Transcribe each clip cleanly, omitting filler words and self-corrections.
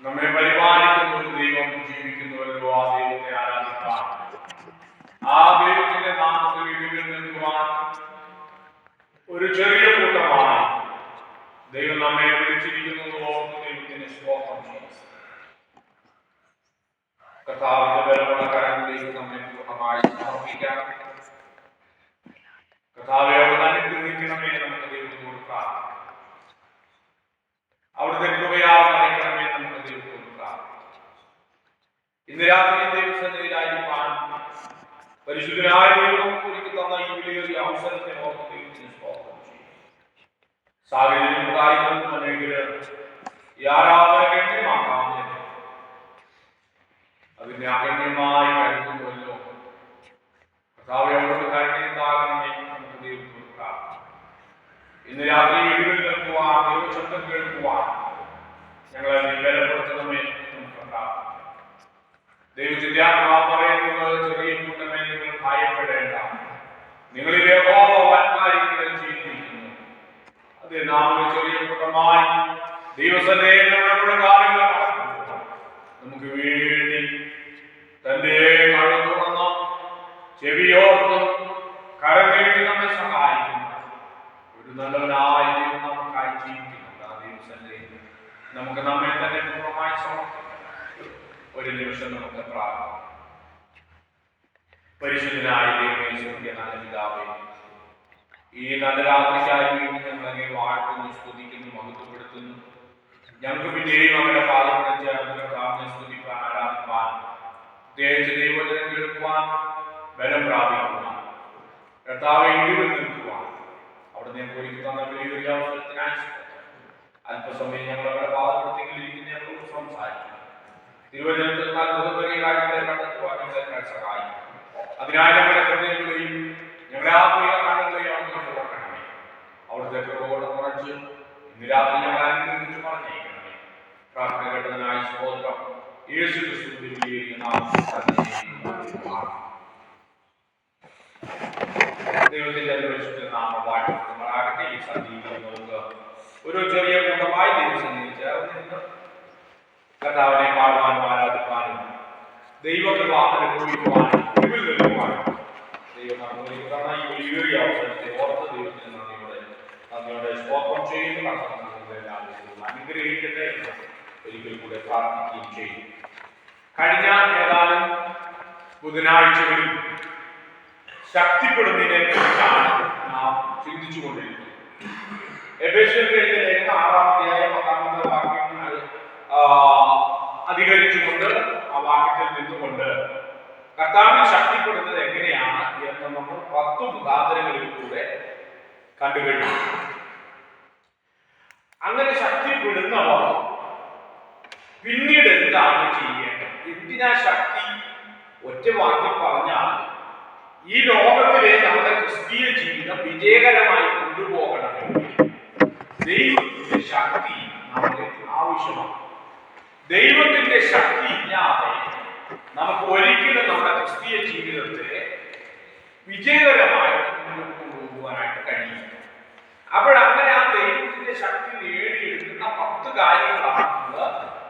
നമ്മെ പരിപാലിക്കുന്ന ഒരു ദൈവം ജീവിക്കുന്നുവല്ലോ. ആ ദൈവത്തെ ആരാധിക്കാൻ, ആ ദൈവത്തിന്റെ നാമത്തിൽ ഇടിവിൽ നിൽക്കുവാൻ ഒരു ചെറിയ കൂട്ടമായി ദൈവം നമ്മെ വിളിച്ചിരിക്കുന്നത് ഓർത്ത് ദൈവത്തിന് സ്തോത്രം ചെയ്യും. കർത്താവിന്റെ ബലമുള്ള കരങ്ങളിലേക്ക് നമ്മെ പൂർണ്ണമായി സമർപ്പിക്കാം. കർത്താവെ അവിടുന്ന് അനുഗ്രഹിക്കണമേ, നമുക്ക് ദൈവത്തോട് പ്രാർത്ഥിക്കാം. അവിടുത്തെ കൃപയാൽ നിറയ്ക്കണമേ, നമുക്ക് ദൈവത്തോട് പ്രാർത്ഥിക്കാം. ഇന്ന് രാത്രി ദൈവസന്നിധിയിലായിരിക്കാൻ പരിശുദ്ധനായ ദൈവം ഒരുക്കി തന്ന ഈ വലിയൊരു അവസരത്തെ ഓർത്ത് ദൈവത്തിന് സ്തോത്രം ചെയ്യും. സാഹചര്യം ഉണ്ടായിരുന്നെങ്കിൽ ഈ ആരാധന ഗണ്യമാക്കാം, അതിനെ അഗണ്യമായി കരുതുന്നുവല്ലോ. കർത്താവേ അവിടുത്തെ കരുണയുണ്ടാകണമേ, നമുക്ക് ദൈവത്തോട് പ്രാർത്ഥിക്കാം. ഇന്ന് രാത്രി ഇടിവിൽ നിൽക്കുവാൻ, ദൈവശബ്ദം കേൾക്കുവാൻ ഞങ്ങളെ ബലപ്പെടുത്തണമേ, നമുക്ക് പ്രാർത്ഥിക്കാം. ദൈവത്തിന്റെ ആത്മാവ് പറയുന്നത്, ചെറിയ കൂട്ടമേ നിങ്ങൾ ഭയപ്പെടേണ്ട, നിങ്ങളിൽ യഹോവ വൻ കാര്യങ്ങൾ ചെയ്തിരിക്കുന്നു. അത് നാം ഒരു ചെറിയ കൂട്ടമായി ദൈവസന്നിധിയിൽ നമ്മുടെ കാര്യങ്ങൾ നടക്കുമ്പോൾ നമുക്ക് വേണ്ടി തന്റെ കണ്ണു തുറന്ന് ചെവിയോർത്ത് കരം നീട്ടി നമ്മെ സഹായിക്കുന്ന ഒരു നല്ലവനായ ദൈവം നമുക്കായി ജീവിക്കുന്നുണ്ട്. ആ ദൈവസന്നിധിയിൽ നമുക്ക് നമ്മെ തന്നെ പൂർണ്ണമായി സമർപ്പിക്കാം. ഒരു നിമിഷം നമുക്ക് പ്രാർത്ഥിക്കാം. പരിശുദ്ധനായ ദൈവമേ, സ്വർഗ്ഗീയ നല്ല പിതാവേ, ഈ നല്ല രാത്രിക്കായി ഞങ്ങളെ വാഴ്ത്തുന്നു, സ്തുതിക്കുന്നു, മഹത്വപ്പെടുത്തുന്നു. ഞങ്ങൾക്ക് പിന്നെയും അവരുടെ പാദം വെച്ച് അവരുടെ പ്രാർത്ഥന സ്തുതിക്കാൻ, ആരാധിക്കാൻ, പ്രത്യേകിച്ച് ദൈവവചനം കേൾക്കുവാൻ, ബലം പ്രാപിക്കുവാൻ, കർത്താവെ ഇടിവിൽ നിൽക്കുവാൻ അവിടുന്ന് ഞങ്ങൾക്ക് ഒരുക്കി തന്ന വലിയൊരു അവസരത്തിനായി അല്പസമയം ഞങ്ങൾ അവരുടെ പാദപ്പെടുത്തിയിരിക്കുന്ന ഞങ്ങളോട് സംസാരിക്കും. തിരുവചനത്തിൽ അത്ഭുതപരിയ കാര്യങ്ങളെ കണ്ടെത്തുവാൻ ഞങ്ങളെ സഹായിക്കും. അതിനായി ഞങ്ങളുടെ ഹൃദയങ്ങളെയും ഞങ്ങളുടെ ആത്മീയ കണ്ണുകളെയും അവിടുന്ന് തുറക്കണമേ. അവിടുത്തെ കൃപയോടെ കുറച്ച് ഇന്ന് രാത്രി ഞങ്ങൾ അനുഗ്രഹിച്ച് പറഞ്ഞേക്കണമേ. പ്രാർത്ഥന കേട്ടതിനായി സ്തോത്രം. യേശു ക്രിസ്തുവിന്റെ നാമത്തിൽ ദൈവത്തിന്റെ പരിശുദ്ധ നാമം വാഴ്ത്തപ്പെടുമാറാകട്ടെ. ഈ സന്ധിയിൽ നമുക്ക് ഒരു ചെറിയ കൂട്ടമായി ദൈവസന്നിധിയിൽ ചേർന്ന് കർത്താവിനെ പാടുവാനും ആരാധിക്കാനും ദൈവകൃപ അനുഭവിക്കുവാനും ഇടിവിൽ നിൽക്കുവാനും ദൈവം അനുഭവിക്കുന്ന ഈ വലിയൊരു അവസരത്തെ ഓർത്ത് ദൈവത്തിന് നന്ദിയോടെ സ്തോത്രം ചെയ്യുന്നു. അനുഗ്രഹിക്കട്ടെ എന്ന് ഒരിക്കൽ കൂടെ പ്രാർത്ഥിക്കുകയും ചെയ്യും. കഴിഞ്ഞ ഏതാനും ബുധനാഴ്ചകളിൽ ശക്തിപ്പെടുന്നതിനെ കുറിച്ചാണ് നാം ചിന്തിച്ചുകൊണ്ടിരിക്കുന്നത്. എഫേസ്യർക്ക് എഴുതിയ ലേഖനം 6-ാം അധ്യായം 10-ാമത്തെ വാക്യം അധികരിച്ചുകൊണ്ട് ആ വാക്യത്തിൽ നിന്നുകൊണ്ട് കർത്താവിൽ ശക്തിപ്പെടുന്നത് എങ്ങനെയാണ് എന്ന് നമ്മൾ 10 മുഖാന്തരങ്ങളിൽ കൂടെ കണ്ടുകഴിഞ്ഞു. അങ്ങനെ ശക്തിപ്പെടുന്നവർ പിന്നീട് എന്താണ് ചെയ്യേണ്ടത്? എന്തിനാ ശക്തി? ഒറ്റ വാക്കിൽ പറഞ്ഞാൽ, ഈ ലോകത്തിലെ നമ്മുടെ ക്രിസ്തീയ ജീവിതം വിജയകരമായി കൊണ്ടുപോകണമെങ്കിൽ ദൈവത്തിന്റെ ശക്തി നമുക്ക് ആവശ്യമാണ്. ദൈവത്തിന്റെ ശക്തി ഇല്ലാതെ നമുക്ക് ഒരിക്കലും നമ്മുടെ ക്രിസ്തീയ ജീവിതത്തെ വിജയകരമായി മുന്നോട്ട് കൊണ്ടുപോകാനായിട്ട് കഴിയില്ല. അപ്പോഴങ്ങനെ ആ ദൈവത്തിന്റെ ശക്തി നേടിയെടുക്കുന്ന 10 കാര്യങ്ങളാണ്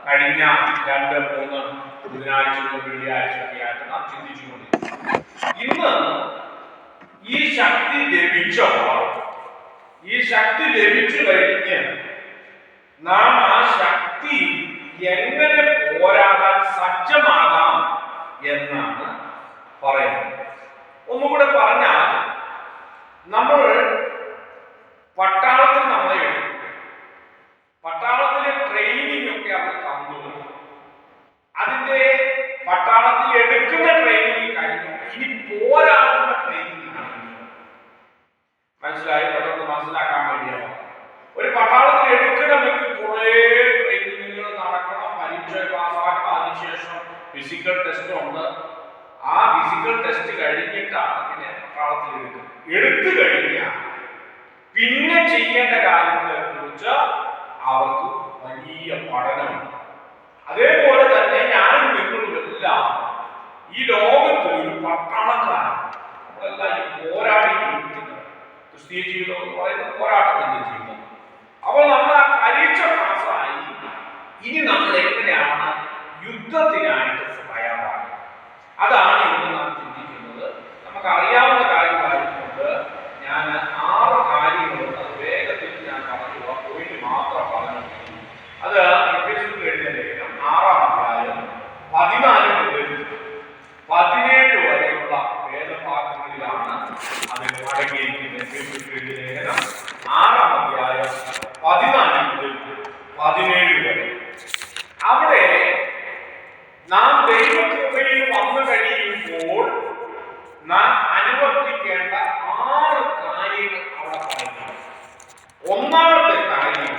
കഴിഞ്ഞ 2-3 ബുധനാഴ്ചകളും വെള്ളിയാഴ്ചയൊക്കെ ആയിട്ട് നാം ചിന്തിച്ചുകൊണ്ടിരിക്കുന്നത്. ഇന്ന് ഈ ശക്തി ലഭിച്ചവർ, ഈ ശക്തി ലഭിച്ചു കഴിഞ്ഞ് നാം ആ ശക്തി എങ്ങനെ പോരാടാൻ സജ്ജമാകാം എന്നാണ് പറയുന്നത്. ഒന്നുകൂടെ പറഞ്ഞാൽ, നമ്മൾ പട്ടാളത്തിൽ നമ്മളെ എടുക്കും. പട്ടാളത്തിലെ ട്രെയിനിങ് ഒക്കെ അവർ തന്നു. അതിന്റെ പട്ടാളത്തിൽ എടുക്കുന്ന ട്രെയിനിങ് കഴിഞ്ഞു. ഇനി പോരാടുന്ന ട്രെയിനിങ് ആണ്. മനസ്സിലായി? പെട്ടെന്ന് മനസ്സിലാക്കാൻ വേണ്ടിയാണ്. ഒരു പട്ടാളത്തിൽ എടുക്കണമെങ്കിൽ കുറെ ട്രെയിനിങ്ങുകൾ നടക്കണം, പരീക്ഷ പാസ്സാക്കണം, അതിനുശേഷം ഫിസിക്കൽ ടെസ്റ്റ് ഉണ്ട്. ആ ഫിസിക്കൽ ടെസ്റ്റ് കഴിഞ്ഞിട്ടാണ് പിന്നെ പട്ടാളത്തിൽ എടുക്കുന്നത്. എടുത്തു കഴിഞ്ഞാൽ പിന്നെ ചെയ്യേണ്ട കാര്യങ്ങളെ കുറിച്ച് അവർക്ക് വലിയ പഠനമുണ്ട്. അതേപോലെ തന്നെ ഞാനും നിങ്ങളുമെല്ലാം ഈ ലോകത്ത് ഒരു പട്ടാളക്കാരാണ്. നമ്മളെല്ലാം ഈ പോരാടി ജീവിക്കുന്നത്. ക്രിസ്തീയ ജീവിതം എന്ന് പറയുന്നത് പോരാട്ടത്തിന്റെ ജീവിതം. അപ്പോൾ നമ്മൾ ആ പരീക്ഷ പാസ്സായി 17 വരെ. അവിടെ നാം ദൈവകൃപയിൽ വന്നു കഴിയുമ്പോൾ നാം അനുവർത്തിക്കേണ്ട 6 കാര്യങ്ങൾ അവിടെ പറയുന്നു. ഒന്നാമത്തെ കാര്യം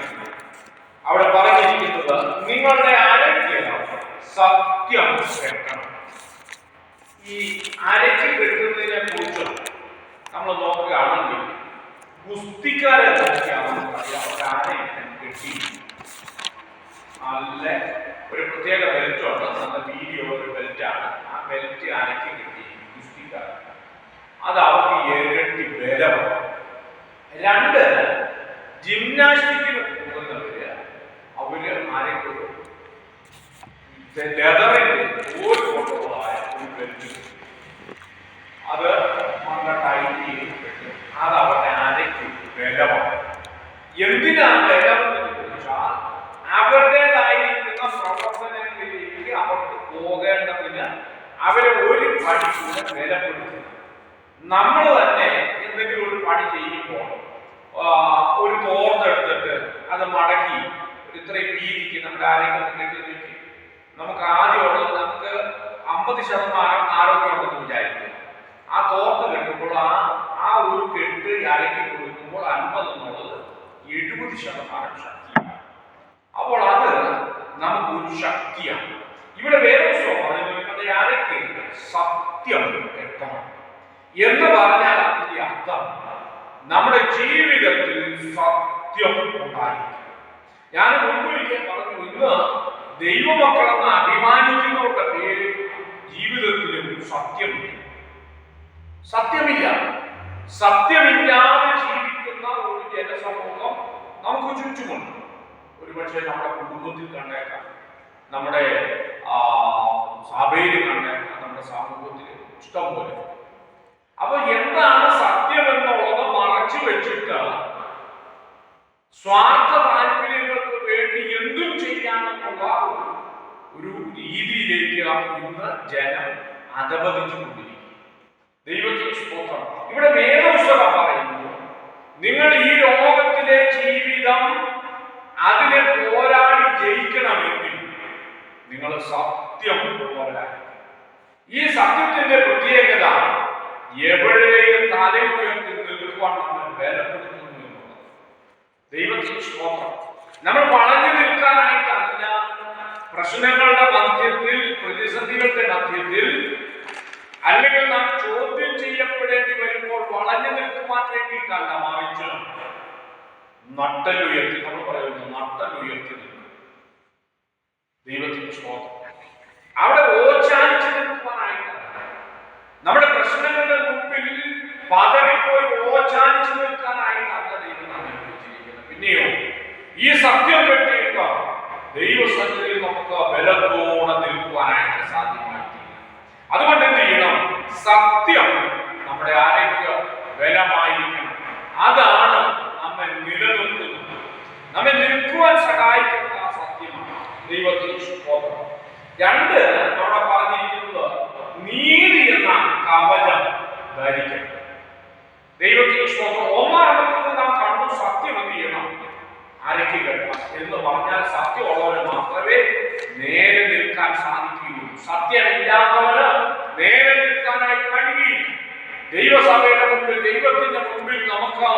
അവിടെ പറഞ്ഞിരിക്കുന്നത്, നിങ്ങളുടെ അരയ്ക്ക് സത്യം കെട്ടണം. ഈ അരയ്ക്ക് കെട്ടുന്നതിനെ കുറിച്ച് നമ്മൾ നോക്കുകയാണെങ്കിൽ ഗുസ്തിക്കാരെ നോക്കിയാണെങ്കിൽ അവരുടെ അരയ്ക്ക് കെട്ടി നല്ല ഒരു പ്രത്യേക ബെൽറ്റുണ്ട്. നല്ല വീഡിയോ ഒരു ബെൽറ്റാണ്. ആ ബെൽറ്റ് അരയ്ക്ക് കെട്ടി ഗുസ്തിക്കാർ, അത് അവർക്ക് ഇരട്ടി ബലമാണ്. 2, ജിംനാസ്റ്റിക്കിന് പോകുന്നവര് അവര് അരയ്ക്കൊരു ലെതറിന്റെ ഒരു കൊണ്ടുള്ളതായ ഒരു ബെൽറ്റ്, അത് നല്ല ടൈറ്റ് ചെയ്തിട്ട് അത് അവരുടെ അരയ്ക്ക് ബലമാണ്. എന്തിനാണ് ബലമെന്ന് ചോദിച്ചാൽ അവരുടേതായിരിക്കുന്ന പ്രവർത്തനങ്ങളിലേക്ക് അവർക്ക് പോകേണ്ടതിന് അവരെ ഒരു പടി കൂടെ ബലപ്പെടുത്തുന്നു. നമ്മൾ തന്നെ എന്തെങ്കിലും ഒരു പണി ചെയ്യുമ്പോൾ ഒരു തോർത്തെടുത്തിട്ട് അത് മടക്കി ഇത്രയും വീതിക്ക് നമ്മുടെ ആരെങ്കിലും കെട്ടി നമുക്ക് ആദ്യമുള്ളത് നമുക്ക് 50% ആരോഗ്യമുണ്ടെന്ന് വിചാരിക്കുക. ആ തോർത്ത് കെട്ടുമ്പോൾ ആ ഒരു കെട്ട് അരക്കി കൊടുക്കുമ്പോൾ 50 എന്നുള്ളത് 70% ശക്തിയാണ്. അപ്പോൾ അത് നമുക്കൊരു ശക്തിയാണ്. ഇവിടെ വേറെ പറയുന്നത് അരയ്ക്ക് സത്യം കെട്ടണം എന്ന് പറഞ്ഞാൽ അതിന്റെ അർത്ഥം നമ്മുടെ ജീവിതത്തിൽ സത്യം ഉണ്ടായിരിക്കും. ഞാൻ മുൻപൊരിക്കൽ പറഞ്ഞു, ഇന്ന് ദൈവമക്കളെന്ന് അഭിമാനിക്കുന്നവരുടെ പേര് ജീവിതത്തിലും സത്യമില്ല. സത്യമില്ലാതെ ജീവിക്കുന്ന ഒരു ജനസമൂഹം നമുക്ക് ചുറ്റുമുണ്ട്. ഒരുപക്ഷെ നമ്മുടെ കുടുംബത്തിൽ കണ്ടേക്കാം, നമ്മുടെ സഭയിൽ കണ്ടേക്കാം, നമ്മുടെ സമൂഹത്തിൽ ഇഷ്ടം പോലെ. അപ്പൊ എന്താണ് സത്യം എന്നുള്ളത് മറച്ചു വെച്ചിട്ട് സ്വാർത്ഥ താല്പര്യങ്ങൾക്ക് വേണ്ടി എന്തും ചെയ്യാമെന്നുള്ള ഒരു രീതിയിലേക്ക് ഇന്ന് ജനം അധപതിച്ചുകൊണ്ടിരിക്കും. ദൈവത്തിന് സ്തോത്രം. ഇവിടെ വേദപുസ്തകം പറയുന്നു, നിങ്ങൾ ഈ ലോകത്തിലെ ജീവിതം അതിനെ പോരാടി ജയിക്കണമെങ്കിൽ നിങ്ങൾ സത്യം പോരാടി. ഈ സത്യത്തിന്റെ പ്രത്യേകത എവിടെയും തലയുയർത്തി നിൽക്കുവാൻ നമ്മൾ ബലപ്പെടുത്തുന്നു എന്നുള്ളത്. ദൈവത്തിന് സ്തോത്രം. നമ്മൾ വളഞ്ഞു നിൽക്കാനായിട്ടല്ല, പ്രശ്നങ്ങളുടെ മധ്യത്തിൽ, പ്രതിസന്ധികളുടെ മധ്യത്തിൽ, അല്ലെങ്കിൽ നാം ചോദ്യം ചെയ്യപ്പെടേണ്ടി വരുമ്പോൾ വളഞ്ഞു നിൽക്കുവാൻ വേണ്ടിയിട്ടല്ല, മറിച്ച് നട്ടലുയർത്തി, നമ്മൾ പറയുന്നു നട്ടലുയർത്തി നിൽക്കും. ദൈവത്തിന് സ്തോത്രം. അവിടെ ഓച്ചാനിച്ച് നിൽക്കുവാനായിട്ടല്ല, നമ്മുടെ പ്രശ്നങ്ങളുടെ മുമ്പിൽ പതറിപ്പോയി ഓച്ചാനിച്ച് നിൽക്കാനായിട്ടല്ല ദൈവം നമ്മെ വിളിച്ചിരിക്കുന്നത്. പിന്നെയോ ഈ സത്യം കെട്ടിയിട്ട് ദൈവസന്നിധിയിൽ നമുക്ക് ബലത്തോടെ നിൽക്കുവാനായിട്ട് സാധ്യമായിട്ടില്ല. അതുകൊണ്ട് എന്ത് ചെയ്യണം? സത്യം നമ്മുടെ ആരോഗ്യ ബലമായിരിക്കണം. അതാണ് നമ്മെ നിലനിർത്തുന്നത്, നമ്മെ നിൽക്കുവാൻ സഹായിക്കുന്ന ആ സത്യമാണ്. ദൈവത്തിന് സ്തോത്രം. 2 അവിടെ പറഞ്ഞിരിക്കുന്നത് നീതി എന്ന കവചം ധരിക്കണം. ദൈവത്തിന് സ്തോത്രം. ഒന്നാമത്തത് നാം കണ്ടു, സത്യം എന്ത് ചെയ്യണം? അരക്കി കെട്ടണം എന്ന് പറഞ്ഞാൽ സത്യമുള്ളവന് മാത്രമേ നേരെ നിൽക്കാൻ സാധിക്കുകയുള്ളൂ. സത്യമില്ലാത്തവന് നേരെ നിൽക്കാനായി കഴിയുകയില്ല. ദൈവസഭയുടെ മുമ്പിൽ, ദൈവത്തിന്റെ മുമ്പിൽ നമുക്ക്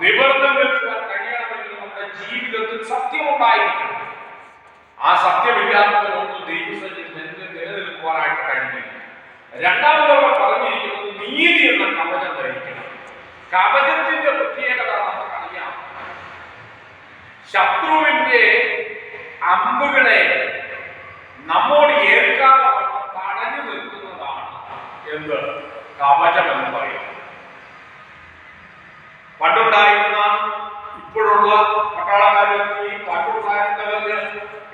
നിവർന്നു നിൽക്കുവാൻ കഴിയണമെങ്കിൽ നമ്മുടെ ജീവിതത്തിൽ സത്യമുണ്ടായിരിക്കണം. ആ സത്യമില്ലാത്തവരൊന്നും ദൈവസന്നിധിയിൽ നിലനിൽക്കുവാനായിട്ട് കഴിയില്ല. 2ാമതവർ പറഞ്ഞിരിക്കുന്നത് നീതി എന്ന കവചം ധരിക്കണം. കവചത്തിന്റെ പ്രത്യേകത നമുക്കറിയാം. ശത്രുവിന്റെ അമ്പുകളെ നമ്മോട് ഏൽക്കാതെ തടഞ്ഞു നിൽക്കുന്നതാണ് എന്ത് കവചം എന്ന് പറയുന്നത്. പണ്ടുണ്ടായിരുന്ന, ഇപ്പോഴുള്ള പട്ടാളക്കാരൊക്കെ പണ്ടുണ്ടായിരുന്നവർക്ക്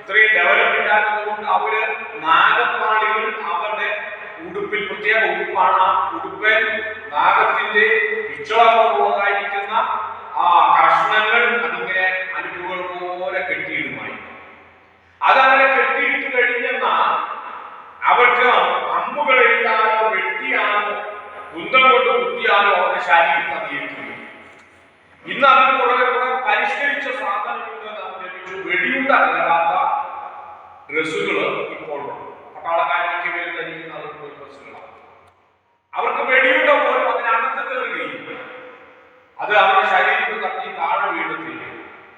ഇത്രയും ഡെവലപ്മെന്റ് ആകുന്നതുകൊണ്ട് അവര് നാഗപ്പാളികൾ അവരുടെ ഉടുപ്പിൽ, പ്രത്യേക ഉടുപ്പാണ് ആ ഉടുപ്പൻ, നാഗത്തിന്റെ പിച്ചളമുള്ളതായിരിക്കുന്ന ആ കഷ്ണങ്ങൾ അതിങ്ങനെ അനുഭവങ്ങൾ പോലെ കെട്ടിയിടുമായി. അതങ്ങനെ കെട്ടിയിട്ട് കഴിഞ്ഞെന്നാൽ അവർക്ക് അമ്പുകൾ എഴുതാനോ വെട്ടിയാനോ കുന്തം കൊണ്ട് കുത്തിയാനോ അവരുടെ ശരീരത്തെ അറിയിക്കുന്നു. ഇന്ന് അതിന് കുറെ പരിഷ്കരിച്ച സാധനങ്ങൾ നാം ലഭിച്ചു. വെടിയുണ്ട വെടിയുണ്ട കലരാത്ത ഡ്രസ്സുകൾ ഇപ്പോഴുണ്ട്. പട്ടാളക്കാരൊക്കെ പേര് ധരിക്കുന്ന ഡ്രസ്സുകളാണ്. അവർക്ക് വെടിയുണ്ട പോലും അതിനകത്ത് കയറുകയില്ല. അത് അവരുടെ ശരീരത്തിൽ തട്ടി താഴെ വീഴത്തില്ല,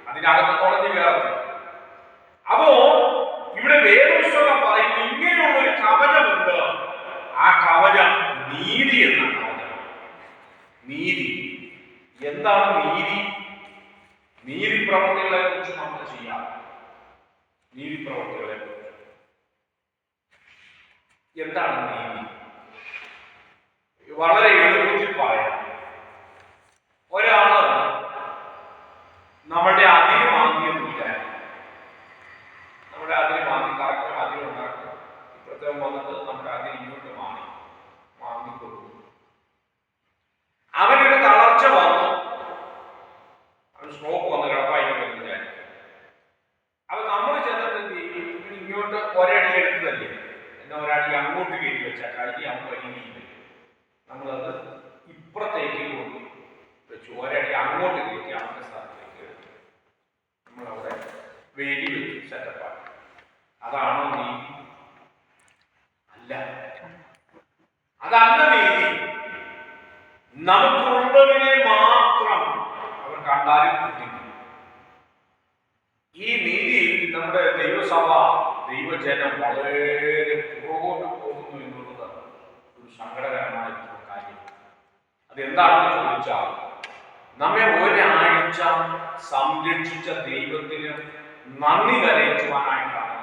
അതിനകത്ത് തുളഞ്ഞു കയറത്തില്ല. അപ്പോ ഇവിടെ വേദപുസ്തകം പറയുന്നു ഇങ്ങനെയുള്ള ഒരു കവചമുണ്ട്. ആ കവചം നീതി എന്ന കവചം. നീതി എന്താണ്? നീതി പ്രവൃത്തികളെ കുറിച്ച് നമ്മൾ ചെയ്യാം. നീതി പ്രവൃത്തികളെ കുറിച്ച് എന്താണ് നീതി? വളരെ എളുപ്പത്തിൽ പറയാം. ഒരാള് നമ്മുടെ അതിര് മാന്തിയൊന്നുമില്ല, നമ്മുടെ അതിര് മാന്തി കറക്റ്റ് അതിര് ഉണ്ടാക്കുക, ഇപ്പോഴത്തെ വന്നിട്ട് നമ്മുടെ അതിര് ഇങ്ങോട്ട് മാന്തിക്കൊടുക്കും. അവനൊരു തളർച്ച വന്നു, അവൻ സ്ട്രോക്ക് വന്ന് കിടപ്പായിരിക്കും വിചാരിക്കും. അപ്പൊ നമ്മൾ ചെന്നിട്ട് എന്ത് ചെയ്യും? ഇങ്ങോട്ട് ഒരടി എടുത്തതല്ലേ, എന്നാ ഒരടി അങ്ങോട്ട് കയറ്റി വെച്ചാൽ കൈ അവൻ വലിയ നമ്മളത് ഇപ്പുറത്തേക്ക് കൊണ്ട് വെച്ചു. ഒരടി അങ്ങോട്ട് കയറ്റി അവന്റെ സ്ഥലത്തേക്ക് എടുത്തു. നമ്മളവിടെ വേലി വെച്ചു, സെറ്റപ്പാണ്. അതാണോ നീതി? അല്ല, അതല്ല നീതി. നമുക്കുള്ളതിനെ മാത്രം അവർ കണ്ടാലും ബുദ്ധിമുട്ടും. ഈ നീതിയിൽ നമ്മുടെ ദൈവസഭ, ദൈവജനം വളരെ പുറകോട്ട് പോകുന്നു എന്നുള്ളത് ഒരു സങ്കടകരമായ കാര്യം. അതെന്താണെന്ന് ചോദിച്ചാൽ, നമ്മെ ഒരാഴ്ച സംരക്ഷിച്ച ദൈവത്തിന് നന്ദി കരയിക്കുവാനായിട്ടാണ്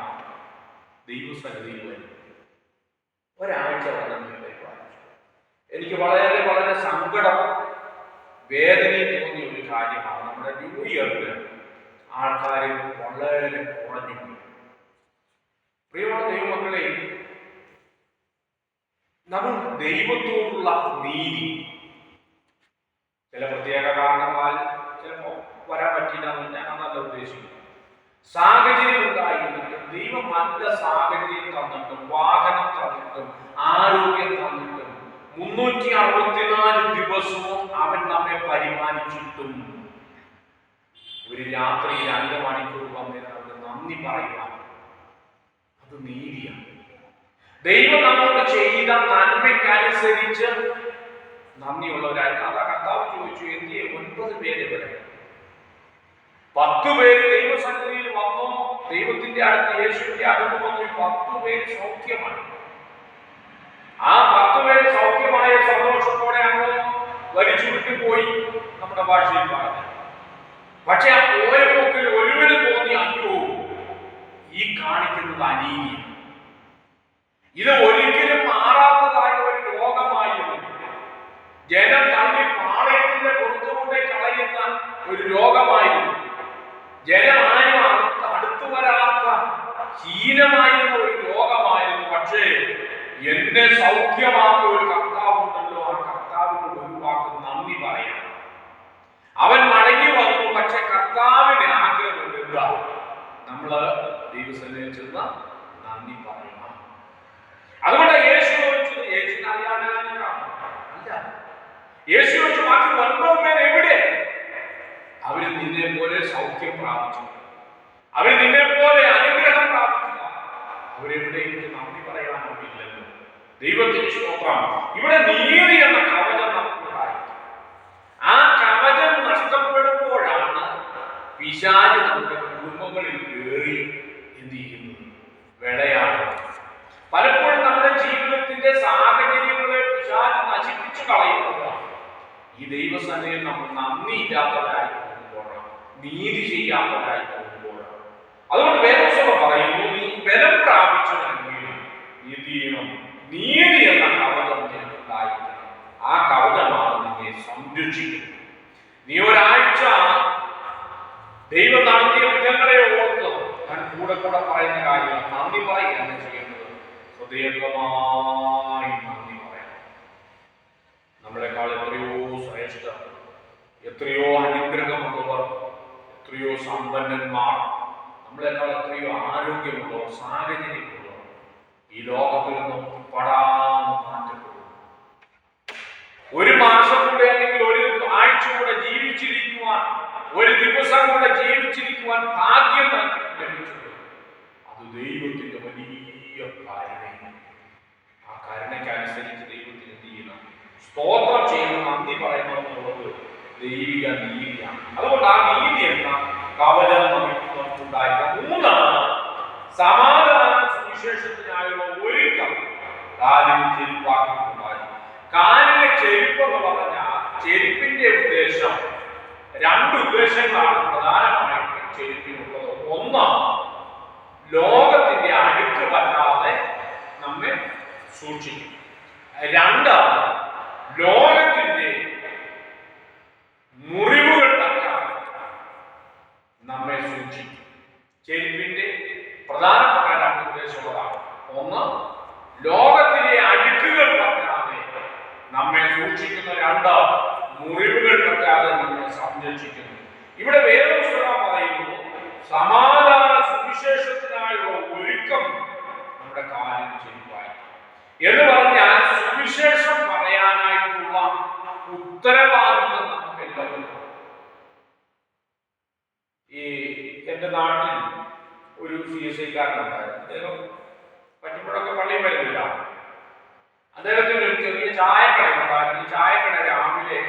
ദൈവസന്നിധിയിൽ വരുന്നത്. ഒരാഴ്ച വന്ന് പരിപാലിച്ചു. എനിക്ക് വളരെ വളരെ സങ്കടം, വേദനയും തോന്നിയ ഒരു കാര്യമാണ്. നമ്മുടെ ന്യൂ ഇയറിൽ ആൾക്കാർ വളരെ കുറഞ്ഞു. പ്രിയമുള്ള ദൈവമക്കളെ, നമ്മൾ ദൈവത്തോടുള്ള നീതി ചില പ്രത്യേക കാരണങ്ങളാൽ ചിലപ്പോൾ വരാൻ പറ്റില്ല എന്ന് ഞാൻ അതല്ല ഉദ്ദേശിക്കുന്നു. സാഹചര്യം ഉണ്ടായിരുന്നിട്ടും ദൈവം നല്ല സാഹചര്യം തന്നിട്ടും വാഹനം തന്നിട്ടും ആരോഗ്യം തന്നിട്ടും 364 ദിവസവും അവൻ നമ്മെ പരിപാലിച്ചിട്ടും ഒരു രാത്രി 2 മണിക്കൂർ വന്നിട്ട് അവന് നന്ദി പറയുക, അത് നീതിയാണ്. ദൈവം നമ്മോട് ചെയ്ത നന്മയ്ക്കനുസരിച്ച് നന്ദിയുള്ളവരായി. അതാ കർത്താവ് ചോദിച്ചു, എന്തിയെ 9 പേര് വരെ? 10 പേര് ദൈവസന്നിധിയിൽ വന്നു, ദൈവത്തിന്റെ അടുത്ത്, യേശുവിന്റെ അടുത്ത് വന്നു. 10 പേര് സൗഖ്യമാണ്. ആ 10 പേര് സൗഖ്യമായ സന്തോഷത്തോടെ അങ്ങ് വലിച്ചുവിട്ടു പോയി, നമ്മുടെ ഭാഷയിൽ പറഞ്ഞു. പക്ഷെ ആ പോയ പോക്കിൽ ഒരുവന് തോന്നി, അയ്യോ, ഈ കാണിക്കുന്നത് അനീതി, ഇത് ഒരിക്കലും മാറാത്തതായ ഒരു രോഗമായിരുന്നു. ജനം തള്ളി പാളയത്തിന്റെ പുറത്തുകൊണ്ടേ കളയുന്ന ഒരു രോഗമായിരുന്നു. ജനം ആരും അടുത്തു വരാത്ത ഹീനമായിരുന്ന ഒരു രോഗമായിരുന്നു. പക്ഷേ എന്നെ സൗഖ്യമാക്കിയ ഒരു കർത്താവുണ്ടല്ലോ, ആ കർത്താവിനോട് ഒരു വാക്ക് നന്ദി പറയാം. അവൻ മടങ്ങി വന്നു. പക്ഷെ കർത്താവിന് ആഗ്രഹമുണ്ട്, എന്താ? നമ്മള് ദൈവസന്നിധിയിൽ ചെന്ന് നന്ദി പറയണം. അതുകൊണ്ട് യേശു ചോദിച്ചത്, യേശുവിനെ അറിയാനാണ് അല്ല, യേശു ചോദിച്ചു, ബാക്കി 9 പേർ എവിടെ? അവര് നിന്നെ പോലെ സൗഖ്യം പ്രാപിച്ചു, അവര് നിന്നെ പോലെ അനുഗ്രഹം പ്രാപിച്ചില്ല. അവരെവിടെ എനിക്ക് നന്ദി പറയാനൊന്നുമില്ലല്ലോ. ദൈവത്തിന് സ്തോത്രം. ഇവിടെ നീതി എന്ന കവചം നമുക്കുണ്ടായി. ആ കവചം നഷ്ടപ്പെടുമ്പോഴാണ് പിശാച് നമ്മുടെ കുടുംബങ്ങളിൽ കയറി എന്ത് ചെയ്യുന്നത്? വിളയാണ്. പലപ്പോഴും നമ്മുടെ ജീവിതത്തിന്റെ സാഹചര്യങ്ങളെ പിശാച് നശിപ്പിച്ചു കളയുന്നതാണ്. ഈ ദൈവസന്നിധിയിൽ നമ്മൾ നന്ദി ഇല്ലാത്തവരായി പോകുമ്പോഴാണ്, നീതി ചെയ്യാത്തവരായി പോകുമ്പോഴാണ്. അതുകൊണ്ട് വേദപുസ്തകം പറയുന്നു, നീ ബലം പ്രാപിച്ചവനെങ്കിൽ നീതി ചെയ്യണം. നീതി എന്ന കവചം നിനക്കുണ്ടായിരിക്കണം. ആ കവചമാണ് നിന്നെ സംരക്ഷിക്കുന്നത്. നീ ഒരാഴ്ച ദൈവം നടത്തിയ വിധങ്ങളെ ഓർത്ത് ഞാൻ കൂടെ പറയുന്ന കാര്യം നന്ദി പറയുകയാണ് ചെയ്യേണ്ടത്. ഹൃദയംഗമായി നന്ദി പറയണം. നമ്മളെക്കാൾ എത്രയോ ശ്രേഷ്ഠ, എത്രയോ അനുഗ്രഹമുള്ളവർ, എത്രയോ സമ്പന്നന്മാർ, നമ്മളെക്കാൾ എത്രയോ ആരോഗ്യമുള്ളവർ, സാഹചര്യമുള്ളവർ ഈ ലോകത്തിൽ നിന്നും പടാന്ന് മാറ്റപ്പെടും. ഒരു മാസം കൂടെ അല്ലെങ്കിൽ ഒരു ആഴ്ച കൂടെ ജീവിച്ചിരിക്കുവാൻ ഒരു ദിവസം കൂടെ ജീവിച്ചിരിക്കുവാൻ ഭാഗ്യം ലഭിച്ചത് അത് ദൈവത്തിന്റെ വലിയ കരുണയാണ്. ആ കരുണയ്ക്കനുസരിച്ച് ദൈവത്തിന് എന്ത് ചെയ്യണം? സ്തോത്രം ചെയ്യണം, നന്ദി പറയണം എന്നുള്ളത് ദൈവിക നീതിയാണ്. അതുകൊണ്ട് ആ നീതി എന്ന കവചം നമുക്കുണ്ടായിരിക്കാം. മൂന്നാണ് സമാധാന സുവിശേഷത്തിനായുള്ള ഒരുക്കം കാലിന് ചെരുപ്പാക്കിയിട്ടുണ്ടായി. കാലിലെ ചെരുപ്പ് എന്ന് പറഞ്ഞാൽ ചെരുപ്പിന്റെ ഉദ്ദേശം, രണ്ട് ഉദ്ദേശങ്ങളാണ് പ്രധാനമായിട്ട് ചെരുപ്പിനുള്ളത്. ഒന്ന്, ലോകത്തിന്റെ അഴുക്ക് പറ്റാതെ നമ്മെ സൂക്ഷിക്കും. രണ്ട്, ലോകത്തിന്റെ മുറിവുകൾ പറ്റാതെ നമ്മെ സൂക്ഷിക്കും. ചെരുപ്പിന്റെ പ്രധാനപ്പെട്ട രണ്ട് ഉദ്ദേശങ്ങളാണ്. ഒന്ന്, ലോകത്തിലെ അഴുക്കുകൾ പറ്റാതെ നമ്മെ സൂക്ഷിക്കുന്നു. രണ്ട്, മുറിവുകൾ പറ്റാതെ നമ്മെ സംരക്ഷിക്കുന്നു. ഇവിടെ വേദപുസ്തകം പറയുന്നു സമാധാന സുവിശേഷത്തിനായുള്ള ഒരുക്കം നമ്മുടെ കാലിന് ചെരുപ്പായി എന്ന് പറഞ്ഞാൽ സുവിശേഷം പറയാനായിട്ടുള്ള ഉത്തരവാദിത്വം നമുക്ക് എല്ലാവർക്കും. ഈ എന്റെ നാട്ടിൽ ഒരു CSI-കാരനുണ്ടായിരുന്നു. അദ്ദേഹം പറ്റുമ്പോഴൊക്കെ പള്ളിയിൽ വരുന്നില്ല. അദ്ദേഹത്തിന് ഒരു ചെറിയ ചായക്കട ഉണ്ടായിരുന്നു. ഈ ചായക്കട രാവിലെ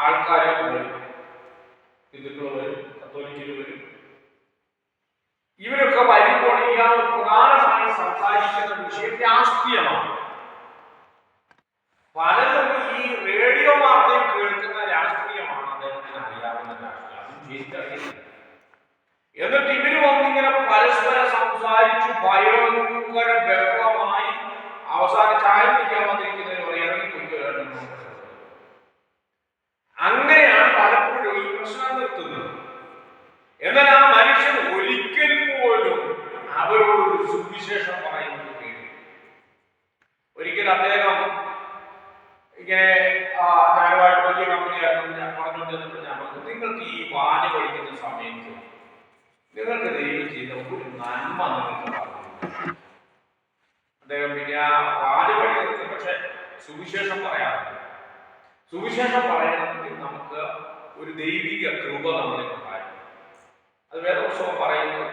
ആൾക്കാരെ വരും, ഹിന്ദുക്കൾ വരും, കത്തോലിക്കൽ വരും. ഇവരൊക്കെ വരുമ്പോൾ ഇയാൾ പ്രധാനമായി സംസാരിക്കുന്ന വിഷയം രാഷ്ട്രീയമാണ്. പലരും ഈ റേഡിയോ വാർത്തയിൽ കേൾക്കുന്ന രാഷ്ട്രീയമാണ് അദ്ദേഹത്തിന് അറിയാവുന്ന രാഷ്ട്രീയം. അതും ശരിക്കറിയില്ല. എന്നിട്ട് ഇവര് വന്നിങ്ങനെ പരസ്പരം സംസാരിച്ചു ഭയങ്കര ബഹളമായി അവസാനം ചായ കുടിക്കാൻ വന്നിരിക്കുന്നതിന് ഇറങ്ങിപ്പോയി. അങ്ങനെയാണ് പലപ്പോഴും ഈ പ്രശ്നം നിർത്തുന്നത്. എന്നാൽ ആ മനുഷ്യൻ ഒരിക്കൽ പോലും അവരോട് സുവിശേഷം പറയുന്നത് കേട്ടു. ഒരിക്കൽ അദ്ദേഹം ഇങ്ങനെ ഞാനുമായിട്ട് വലിയ കമ്പനിയായിരുന്നു. ഞാൻ പറഞ്ഞുകൊണ്ടിരുന്നപ്പോൾ ഞാൻ പറഞ്ഞു, നിങ്ങൾക്ക് ഈ വാച പഠിക്കുന്ന സമയത്ത് നിങ്ങൾക്ക് ദൈവം ചെയ്ത ഒരു നന്മ നിങ്ങൾക്ക് പറഞ്ഞു. അദ്ദേഹം പിന്നെ ആ വാച പഠിക്കുന്നത് പക്ഷെ സുവിശേഷം പറയാറുണ്ട്. സുവിശേഷം പറയണമെങ്കിൽ നമുക്ക് ഒരു ദൈവിക കൃപ നമ്മളിൽ ഉണ്ടായിരുന്നു. അത് വേദപുസ്തകം പറയുന്നത്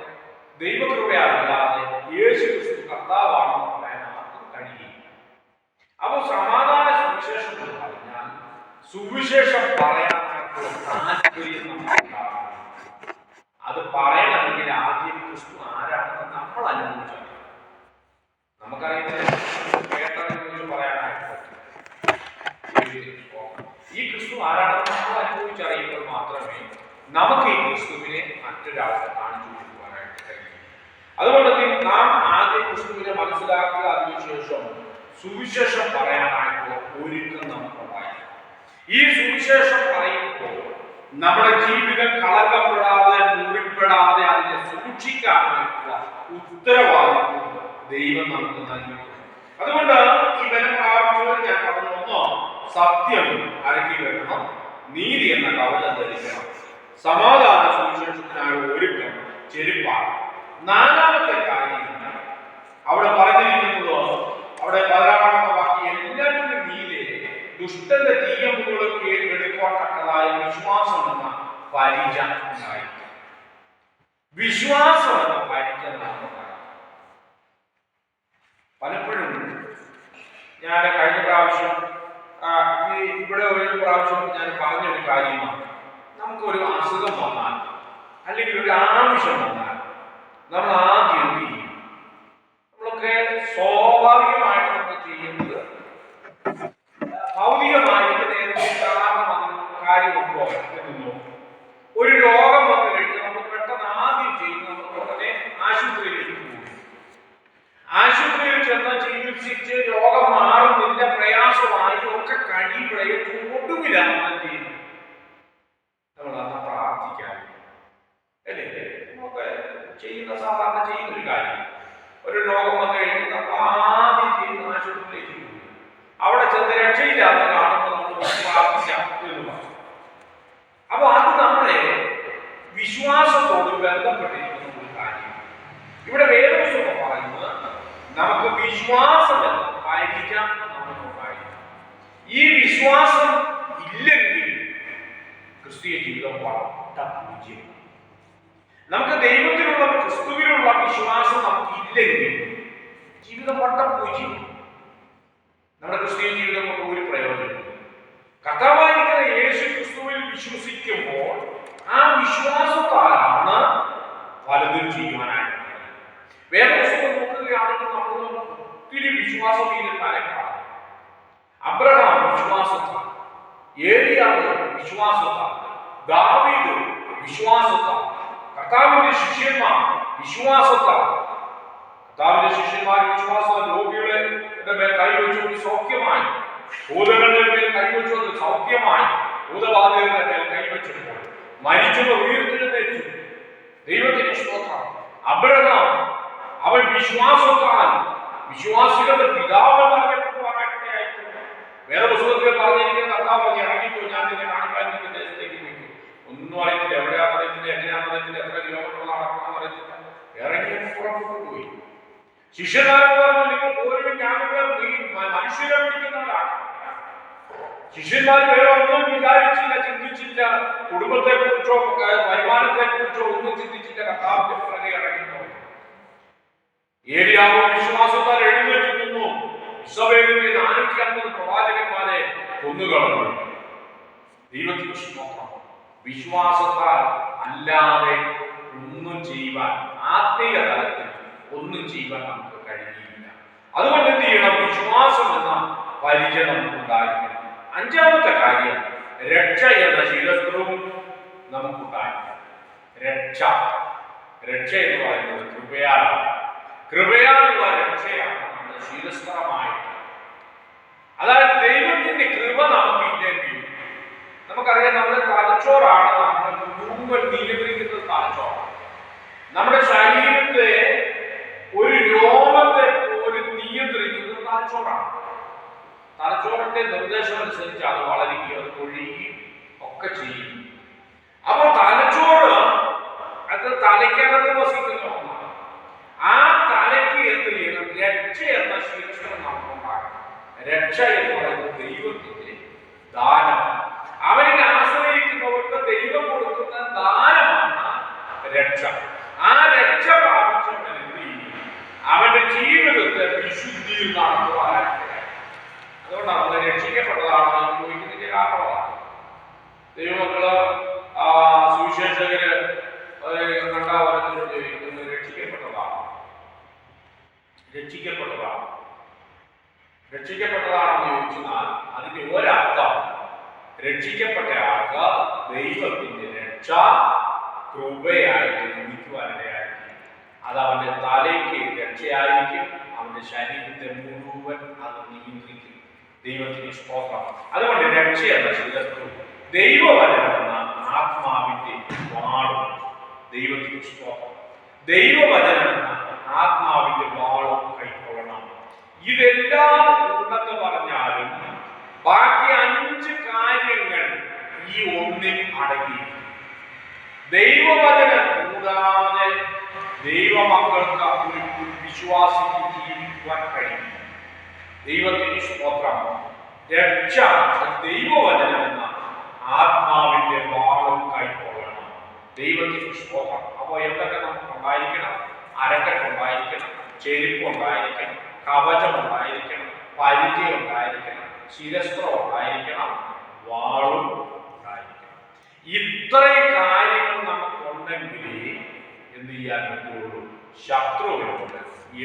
ദൈവകൃപയല്ലാതെ യേശു ക്രിസ്തു കർത്താവാണെന്ന് പറയാൻ ആർക്കും കഴിയില്ല. അപ്പോൾ സമാധാന സുവിശേഷം എന്ന് പറഞ്ഞാൽ സുവിശേഷം പറയാനായിട്ടുള്ള താല്പര്യം നമുക്കുണ്ടാകണം. അത് പറയണമെങ്കിൽ ആദ്യം ക്രിസ്തു ആരാണെന്ന് നമ്മൾ അനുഭവിച്ചാൽ നമുക്കറിയുന്നത് കേട്ടതിനെ പറയാനായിട്ട് പറ്റും. ഈ ക്രിസ്തു ആരാണെന്ന് നമ്മൾ അനുഭവിച്ചറിയുമ്പോൾ മാത്രമേ നമുക്ക് ഈ ക്രിസ്തുവിനെ മറ്റൊരാൾക്ക് കാണിച്ചു കൊടുക്കുവാനായിട്ട് കഴിയും. അതുകൊണ്ട് നാം ആദ്യം ക്രിസ്തുവിനെ മനസ്സിലാക്കുക, അതിനുശേഷം സുവിശേഷം പറയാനായിട്ടുള്ള ഒരുക്കം നമുക്കുണ്ടായി. ഈ സുവിശേഷം പറയുമ്പോൾ നമ്മുടെ ജീവിതം കളങ്കപ്പെടാതെ മുറിപ്പെടാതെ അതിനെ സൂക്ഷിക്കാനായിട്ടുള്ള ഉത്തരവാദിത്വം ദൈവം നമുക്ക് നൽകിയിട്ടുണ്ട്. അതുകൊണ്ട് ഈ ബലം പ്രാപിച്ചവർ ഞാൻ പറഞ്ഞു, ഒന്നോ സത്യം അരക്കി വെക്കണം, നീതി എന്ന കവചം ധരിക്കണം, സമാധാന സുവിശേഷത്തിനായുള്ള ഒരുക്കം ചെരുപ്പാണ്. നാലാമത്തെ കാര്യം അവിടെ പറഞ്ഞിരിക്കുന്നത്, അവിടെ 16-ാമത്തെ വാക്യം, എല്ലാറ്റിനും മീതെ ദുഷ്ടന്റെ തീയമ്പുകളൊക്കെ എടുക്കത്തക്കതായ വിശ്വാസം എന്ന പരിച ഉണ്ടായിരിക്കും. വിശ്വാസം എന്ന പരിച പലപ്പോഴും ഞാൻ കഴിഞ്ഞ പ്രാവശ്യം ഇവിടെ ഒരു പ്രാവശ്യം ഞാൻ പറഞ്ഞൊരു കാര്യമാണ്, നമുക്കൊരു അസുഖം വന്നാൽ അല്ലെങ്കിൽ ഒരു ആവശ്യം വന്നാൽ നമ്മൾ ആദ്യം എന്ത് ചെയ്യും? നമ്മളൊക്കെ സ്വാഭാവികമായിട്ട് നമ്മൾ ചെയ്യുന്നത് ഭൗതികമായിട്ട് നേരത്തെ കാരണം അതിന് കാര്യമുണ്ടോ എന്നോ, ഒരു രോഗം വന്നു കഴിഞ്ഞാൽ നമ്മൾ പെട്ടെന്ന് ആദ്യം ചെയ്യുന്നത് നമ്മൾ ഉടനെ ആശുപത്രിയിലേക്ക് പോകും. ആശുപത്രിയിൽ ചെന്ന് ചികിത്സിച്ച് രോഗം മാറുന്നില്ല, പ്രയാസമായി ഒക്കെ കഴിയുമ്പോഴേക്കും ഒടുവിലാണ് എന്ത് ചെയ്യുന്നത്? നമ്മൾ അന്ന് പ്രാർത്ഥിക്കാൻ അല്ലേ നമുക്ക് ചെയ്യുന്ന സാധാരണ ചെയ്യുന്നൊരു കാര്യം. ഒരു രോഗം വന്നു കഴിഞ്ഞാൽ നമ്മൾ ആദ്യം ചെയ്യുന്ന ആശുപത്രിയിലേക്ക് പോകും. അവിടെ ചെന്ന് രക്ഷയില്ലാത്ത കാണുമ്പോൾ നമ്മൾ പ്രാർത്ഥിക്കാം എന്ന് പറഞ്ഞു. അപ്പൊ അത് നമ്മുടെ വിശ്വാസത്തോട് ബന്ധപ്പെട്ടിരിക്കുന്ന ഒരു കാര്യം. ഇവിടെ വേദപുസ്തകം പറയുന്നത് നമുക്ക് വിശ്വാസം എന്ന പരിച നമുക്കുണ്ടായിരിക്കും. ഈ വിശ്വാസം ഇല്ലെങ്കിൽ ക്രിസ്തീയ ജീവിതം വളരെ നമുക്ക് ദൈവത്തിലുള്ള ക്രിസ്തുവിലുള്ള വിശ്വാസം നമുക്ക് ഇല്ലെങ്കിൽ ജീവിതം വട്ടപ്പൂജി. നമ്മുടെ ക്രിസ്തീയ ജീവിതം കൊണ്ട് ഒരു പ്രയോജനം. കർത്താവായിരിക്കുന്ന യേശു ക്രിസ്തുവിൽ വിശ്വസിക്കുമ്പോൾ ആ വിശ്വാസത്താലാണ് പലതും ചെയ്യുവാനായിട്ട്. വേദപുസ്തകം നോക്കുകയാണെങ്കിൽ നമ്മൾ ഒത്തിരി വിശ്വാസവീരന്മാരെ കാണാം. അബ്രഹാം വിശ്വാസത്താൽ, ഏലിയാവ് വിശ്വാസത്താൽ, ദാവീദ് വിശ്വാസത്താൽ, കർത്താവിന്റെ ശിഷ്യന്മാർ വിശ്വാസത്താൽ, കർത്താവിന്റെ ശിഷ്യന്മാർ വിശ്വാസത്താൽ രോഗികളെ മേൽ കൈവച്ചു സൗഖ്യമായി, ഭൂതങ്ങളുടെ മേൽ കൈവച്ചു സൗഖ്യമായി, ഭൂതബാധയുടെ മേൽ കൈവച്ചപ്പോൾ മരിച്ചവർ ഉയർത്തെഴുന്നേറ്റു. ദൈവത്തിന് സ്തോത്രം. അബ്രഹാം അവൻ വിശ്വാസത്താൽ വിശ്വാസികളുടെ പിതാവെന്നറിയപ്പെടുവാനായിട്ടുണ്ട്. വേദപുസ്തകത്തിൽ പറഞ്ഞിരിക്കുന്ന കർത്താവ് ഇറങ്ങിക്കോ, ഞാൻ നിന്നെ കാണിക്കാൻ നിന്റെ ദേശത്തേക്ക് പോയിക്കും. ഒന്നും അറിയത്തില്ല, എവിടെയാണെന്ന് അറിയത്തില്ല, എങ്ങനെയാണെന്ന് അറിയത്തില്ല, എത്ര കിലോമീറ്റർ നടക്കണമെന്ന് അറിയത്തില്ല. ഇറങ്ങി പുറപ്പെട്ടു പോയി. ശിഷ്യന്മാരോട് പറഞ്ഞു, നിങ്ങൾ പോലും ഞാനിവിടെ മനുഷ്യരെ പിടിക്കുന്നവരാണ്. ശിഷ്യന്മാർ വേറെ ഒന്നും വിചാരിച്ചില്ല, ചിന്തിച്ചില്ല. കുടുംബത്തെ കുറിച്ചോ വരുമാനത്തെ കുറിച്ചോ ഒന്നും ചിന്തിച്ചില്ല. കർത്താവിന്റെ പുറകെ ഇറങ്ങിപ്പോ. ഏലിയാവ് വിശ്വാസത്താൽ എഴുന്നേറ്റ് നിന്നു. ഇസ്രായേലിലെ 450 പ്രവാചകന്മാരെ കൊന്നുകളഞ്ഞു. ദൈവത്തിന് സ്തോത്രം. വിശ്വാസത്താൽ അല്ലാതെ ഒന്നും ചെയ്യുവാൻ, ആത്മീയ തലത്തിൽ ഒന്നും ചെയ്യുവാൻ നമുക്ക് കഴിയില്ല. അതുകൊണ്ട് എന്ത് ചെയ്യണം? വിശ്വാസം എന്ന പരിചയം നമുക്ക് ഉണ്ടായിരിക്കണം. അഞ്ചാമത്തെ കാര്യം, രക്ഷ എന്ന ശീലസ്ത്രവും നമുക്കുണ്ടായിരിക്കണം. രക്ഷ എന്ന് പറയുന്നത് കൃപയാലാണ്. കൃപയാലുള്ള രക്ഷയാണ് നമ്മുടെ ശീലസ്ത്രമായിട്ട്. അതായത് ദൈവത്തിന്റെ കൃപ നമുക്കില്ലെങ്കിൽ, നമുക്കറിയാം നമ്മുടെ തലച്ചോറാണ് നമ്മുടെ മുഴുവൻ നിയന്ത്രിക്കുന്നത്. തലച്ചോറാണ് നമ്മുടെ ശരീരത്തെ, ഒരു രോമത്തെ പോലും നിയന്ത്രിക്കുന്നത് തലച്ചോറാണ്. തലച്ചോറിന്റെ നിർദ്ദേശം അനുസരിച്ച് അത് വളരുകയും അത് കൊഴിയുകയും ഒക്കെ ചെയ്യും. അപ്പോൾ തലച്ചോറ് അത് തലയ്ക്കകത്ത് വസിക്കുന്ന ഒന്നാണ്. ആ തലയ്ക്ക് എന്ത് ചെയ്യണം? രക്ഷ എന്ന ശീലം നമുക്കുണ്ടാകണം. രക്ഷ എന്ന് പറയുന്നത് ദൈവത്തിന്റെ ദാനമാണ്. അവനെ ആശ്രയിക്കുന്നവർക്ക് ദൈവം കൊടുക്കുന്ന ദാനമാണ് രക്ഷ. ആ രക്ഷ പ്രാപിച്ചവൻ എന്ത് ചെയ്യും? അവന്റെ ജീവിതത്തെ വിശുദ്ധിയിൽ നടത്തുവാനായിട്ട്. അതുകൊണ്ടാണ് നമ്മൾ രക്ഷിക്കപ്പെട്ടതാണ് ചോദിക്കുന്നതിന്റെ കാരണമാണ്. ദൈവമക്കള് സുവിശേഷകര് കണ്ടാവരത്തിലൂടെ രക്ഷിക്കപ്പെട്ടതാണെന്ന് ചോദിച്ചാൽ അതിന്റെ ഒരർത്ഥം, രക്ഷിക്കപ്പെട്ട ആൾക്ക് ദൈവത്തിന്റെ രക്ഷ കൃപയായിട്ട് ലഭിക്കുവാനിടയായിരിക്കും. അത് അവന്റെ തലയ്ക്ക് രക്ഷയായിരിക്കും, അവന്റെ ശരീരത്തെ മുഴുവൻ അത് നിയന്ത്രിക്കും. ദൈവത്തിന് സ്തോത്രം. അതുകൊണ്ട് രക്ഷ എന്ന ശീലത്വം ദൈവവചനം എന്ന ആത്മാവിന്റെ വാളും. ദൈവത്തിന് സ്തോത്രം. ദൈവവചനം എന്ന ആത്മാവിന്റെ വാളും കൈക്കൊള്ളണം. ഇതെല്ലാം ഉണ്ടെന്ന് പറഞ്ഞാലും ബാക്കി 5 കാര്യങ്ങൾ ഈ ഒന്നിൽ അടങ്ങിയിരിക്കും. ദൈവവചനം കൂടാതെ ദൈവമക്കൾക്ക് ഒരു വിശ്വാസിക്ക് ജീവിക്കുവാൻ കഴിയും. ദൈവത്തിന് സ്തോത്രം. രക്ഷ ദൈവവചനം എന്ന ആത്മാവിന്റെ വാളും കൈക്കൊള്ളണം. ദൈവത്തിന് സ്തോത്രം. അപ്പോൾ എന്തൊക്കെ നമുക്ക് ഉണ്ടായിരിക്കണം? അരക്കെട്ടുണ്ടായിരിക്കണം, ചെരുപ്പ് ഉണ്ടായിരിക്കണം, കവചം ഉണ്ടായിരിക്കണം, പരിചയം ഉണ്ടായിരിക്കണം, ശിരസ്ത്രം ഉണ്ടായിരിക്കണം, വാളും ഉണ്ടായിരിക്കണം. ഇത്രയും കാര്യങ്ങൾ നമുക്കുണ്ടെങ്കിലേ എന്ത് ചെയ്യാൻ പറ്റുള്ളൂ? ശത്രുവിനോട്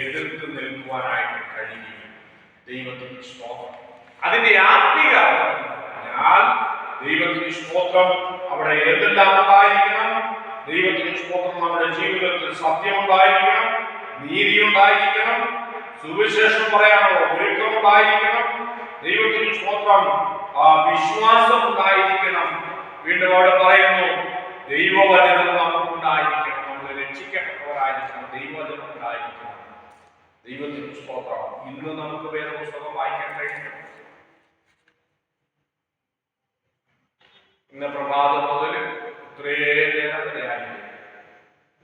എതിർത്ത് നിൽക്കുവാനായിട്ട് കഴിയും. ദൈവത്തിന് സ്തോത്രം. അതിന്റെ ആത്മീയ ഞാൻ ദൈവത്തിന് സ്തോത്രം. അവിടെ എന്തെല്ലാം ഉണ്ടായിരിക്കണം? ദൈവത്തിന് സ്തോത്രം. നമ്മുടെ ജീവിതത്തിൽ സത്യം ഉണ്ടായിരിക്കണം, നീതി ഉണ്ടായിരിക്കണം, സുവിശേഷം പറയാനോ ഒരുക്കം ഉണ്ടായിരിക്കണം. ദൈവത്തിന് സ്തോത്രം. വിശ്വാസം ഉണ്ടായിരിക്കണം. വീണ്ടും അവിടെ പറയുന്നു, ദൈവവചനം നമുക്കുണ്ടായിരിക്കണം. നമ്മൾ രക്ഷിക്കപ്പെട്ടവരായിരിക്കണം. ദൈവവചനം ഉണ്ടായിരിക്കണം. ദൈവത്തിന് സ്തോത്രം. ഇന്ന് നമുക്ക് വേദപുസ്തകം വായിക്കാൻ കഴിയും. ഇന്ന് പ്രഭാതം മുതൽ ഇത്രയും നേരം വരെയായി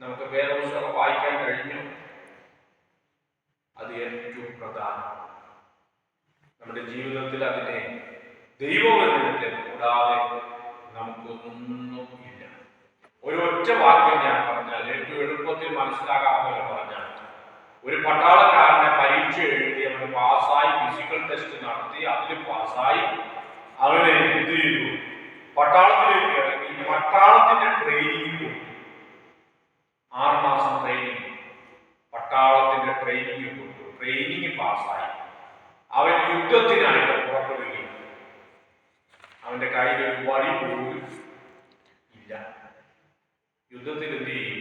നമുക്ക് വേദപുസ്തകം വായിക്കാൻ കഴിഞ്ഞു. അത് ഏറ്റവും പ്രധാനം. നമ്മുടെ ജീവിതത്തിൽ അതിനെ ദൈവവചനത്തെ കൂടാതെ നമുക്കൊന്നുമില്ല. ഒരു ഒറ്റ വാക്യം ഞാൻ പറഞ്ഞാൽ ഏറ്റവും എളുപ്പത്തിൽ മനസ്സിലാകാമെന്ന് പറഞ്ഞാൽ, ഒരു പട്ടാളക്കാരനെ പരീക്ഷ എഴുതി അവന് പാസ്സായി, ഫിസിക്കൽ ടെസ്റ്റ് നടത്തി, അതിൽ പാസ്സായി, അവനെ എന്ത് ചെയ്തു, പട്ടാളത്തിലേക്ക് ഇറങ്ങി. പട്ടാളത്തിന്റെ ട്രെയിനിങ് കൊടുത്തു. 6 മാസം ട്രെയിനിങ്, പട്ടാളത്തിന്റെ ട്രെയിനിങ് കൊടുത്തു. ട്രെയിനിങ് പാസ്സായി. അവൻ യുദ്ധത്തിനായിട്ട് പുറപ്പെടുകയും അവന്റെ കയ്യിൽ ഒരു വടി പോലും ഇല്ല. യുദ്ധത്തിൽ എന്ത് ചെയ്യും?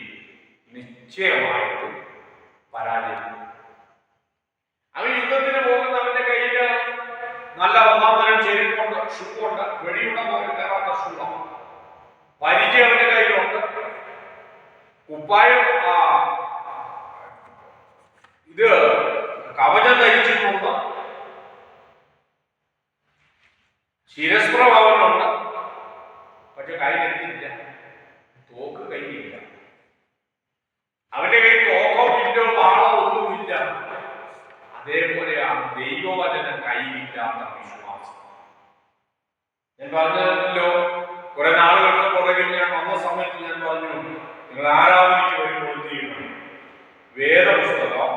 നിശ്ചയമായിട്ടും പരാജയപ്പെടും. അവൻ യുദ്ധത്തിന് പോകുന്ന അവന്റെ കയ്യിൽ നല്ല 1-ാം തരം ചെരുപ്പുണ്ട്, ഷൂ ഉണ്ട്, വെടിയുടെ പോലെ കയറാത്ത ഷൂ ആണ്. പരിചയം അവന്റെ കയ്യിലുണ്ട്, കുപ്പായം ഇത് കവചം ധരിച്ചിട്ടുണ്ട്, ശിരസ്ത്രം അവനുണ്ട്. പക്ഷെ കയ്യിലെത്തില്ല, തോക്ക് കയ്യിലില്ല. അവന്റെ കയ്യിൽ തോക്കോ പിന്നോ വാളോ ഒന്നുമില്ല. അതേപോലെയാണ് ദൈവവചനം കയ്യിലില്ലാത്ത വിശ്വാസം. ഞാൻ പറഞ്ഞല്ലോ, കുറെ നാളുകൾക്ക് പുറകിൽ ഞാൻ വന്ന സമയത്ത് ഞാൻ പറഞ്ഞു, നിങ്ങൾ ആരാധനയ്ക്ക് വരുമ്പോൾ എന്ത് ചെയ്യണം? വേദപുസ്തകം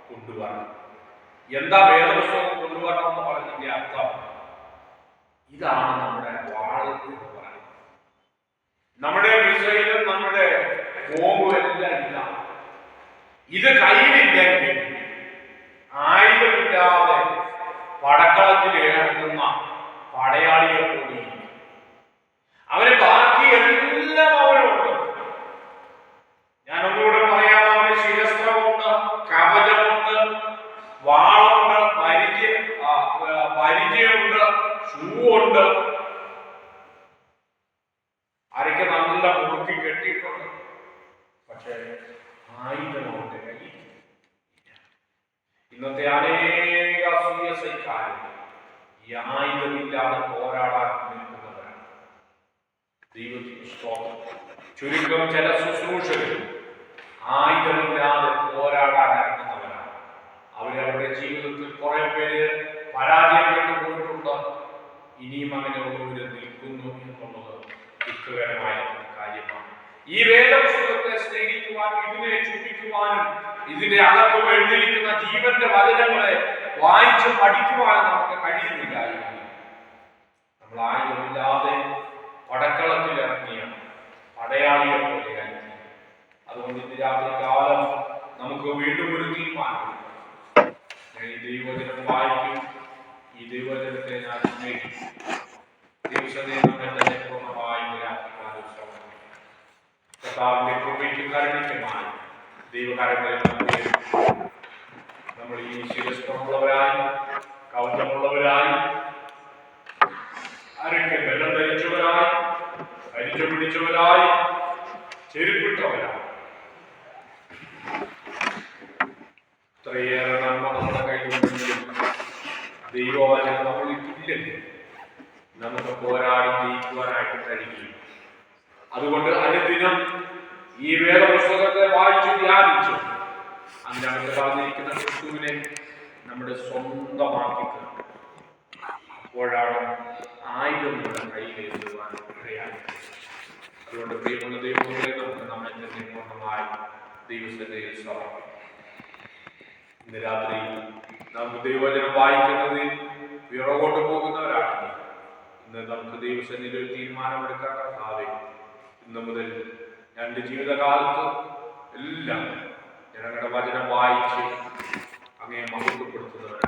കൊണ്ടുവരണം. എന്താ വേദപുസ്തകം കൊണ്ടുവരണം എന്ന് പറഞ്ഞതിന്റെ അർത്ഥം? ഇതാണ് നമ്മുടെ വാള് എന്ന് പറയുന്നത്. നമ്മുടെ മിസൈലും നമ്മുടെ ബോംബും എല്ലാം ഇല്ല. ഇത് കയ്യിലില്ലെങ്കിൽ ആയുധമില്ലാതെ പടക്കളത്തിൽ ഇറങ്ങുന്ന പടയാളികൾ കൂടി അവന് ബാക്കി എല്ലാം അവനുണ്ട്. ഞാൻ ഒന്നുകൂടെ പറയാം, അവന് ശിരസ്ത്രമുണ്ട്, കവചമുണ്ട്, വാളുണ്ട്, പരിചയമുണ്ട്, ഷൂ ഉണ്ട്, അരയ്ക്ക് നല്ല മുറുക്കി കെട്ടിയിട്ടുണ്ട്. പക്ഷേ ആയുധം അവന്റെ കയ്യിൽ. ഇന്നത്തെ അനേക CSI-ക്കാരും ഈ ആയുധമില്ലാതെ പോരാടാൻ നിൽക്കുന്നവരാണ്. ദൈവത്തിന് സ്തോത്രം. ചുരുക്കം ചില ശുശ്രൂഷകൾ ആയുധമില്ലാതെ പോരാടാൻ ഇറങ്ങുന്നവരാണ്. അവരവരുടെ ജീവിതത്തിൽ കുറെ പേര് പരാജയപ്പെട്ടു പോയിട്ടുണ്ട്. ഇനിയും അങ്ങനെ ഉള്ളവര് നിൽക്കുന്നു എന്നുള്ളത് ദുഃഖകരമായ കാര്യമാണ്. ഈ വേദപുസ്തകത്തെ സ്നേഹിക്കുവാനും ഇതിനെ ചുംബിക്കുവാനും ഇതിന്റെ അകത്ത് എഴുതിയിരിക്കുന്ന ജീവന്റെ വചനങ്ങളെ വായിച്ച് പഠിക്കുവാനും നമുക്ക് കഴിയുന്നില്ല. നമ്മൾ ആയുധമില്ലാതെ പടക്കളത്തിൽ ഇറങ്ങിയ പടയാളിയെ പോലെയായി. അതുകൊണ്ട് ഇന്ന് രാത്രി കാലം നമുക്ക് വീണ്ടും ഒരു തീരുമാനം. ഞാൻ ഈ ദൈവവചനം വായിക്കും, ഈ ദൈവവചനത്തെ ഞാൻ സ്നേഹിക്കും. ദൈവസേനയെ തന്നെ പൂർണ്ണമായി കർത്താവിന്റെ കൃപയ്ക്കും കരുണയ്ക്കുമായി ദൈവകാര്യങ്ങളിൽ നമ്മൾ ഈ ശിരസ്ത്രമുള്ളവരായി, കവചമുള്ളവരായി, അരയ്ക്ക് വെള്ളം ധരിച്ചവരായി, അരിച്ചു പിടിച്ചവരായി, ചെരുപ്പിട്ടവരായി, ഇത്രയേറെ നന്മ നമ്മുടെ കയ്യിലുണ്ടെങ്കിലും ദൈവവചനം നമ്മൾ ഇല്ലെങ്കിൽ നമുക്ക് പോരാടി ജയിക്കുവാനായിട്ട് കഴിയും. അതുകൊണ്ട് അനുദിനം ഈ വേദപുസ്തകത്തെ വായിച്ചു ധ്യാനിച്ചു അതിനകത്ത് പറഞ്ഞിരിക്കുന്ന ക്രിസ്തുവിനെ നമ്മുടെ സ്വന്തമാക്കി തീർക്കും. അപ്പോഴാണ് ആയുധങ്ങളുടെ കയ്യിലെത്തുവാൻ ഇടയായി. അതുകൊണ്ട് പ്രിയമുള്ള ദൈവങ്ങളെ നമുക്ക് നമ്മെ തന്നെ പൂർണ്ണമായി ദൈവസന്നിധിയിൽ സമർപ്പിക്കാം. ഇന്ന് രാത്രി നമുക്ക് ദൈവവചനം വായിക്കുന്നതിൽ വിറകോട്ട് പോകുന്നവരാണ്. ഇന്ന് നമുക്ക് ദൈവസന്നിധിയിൽ ഒരു തീരുമാനമെടുക്കാൻ കർത്താവേ, ഇന്ന് മുതൽ എൻ്റെ ജീവിതകാലത്ത് എല്ലാം ഞങ്ങളുടെ വചനം വായിച്ച്